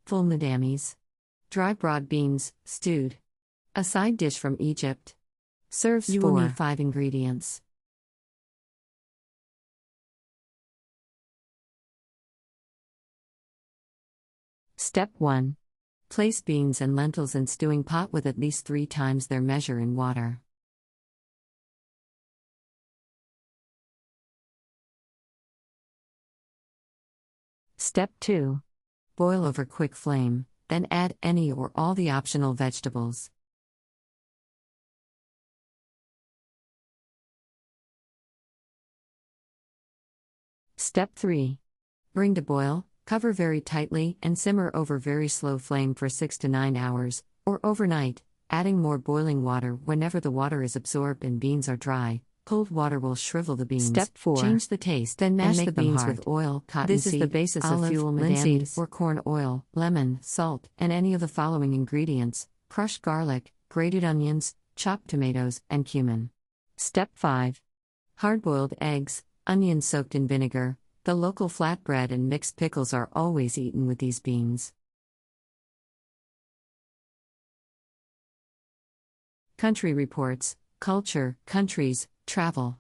Fuul Midammis. Dry broad beans, stewed. A side dish from Egypt. Serves You will for need 5 ingredients. Step 1. Place beans and lentils in stewing pot with at least 3 times their measure in water. Step 2. Boil over quick flame, then add any or all the optional vegetables. Step 3. Bring to boil, cover very tightly, and simmer over very slow flame for 6 to 9 hours, or overnight, adding more boiling water whenever the water is absorbed and beans are dry. Cold water will shrivel the beans. Step 4. Change the taste, Then mash and make the them beans hard. with oil, cottonseed, This is the basis olive, of Fuul linseed, Midammis, or corn oil, lemon, salt, and any of the following ingredients: crushed garlic, grated onions, chopped tomatoes, and cumin. Step 5. Hard-boiled eggs, onions soaked in vinegar. The local flatbread and mixed pickles are always eaten with these beans. Country Reports, Culture, Countries, Travel.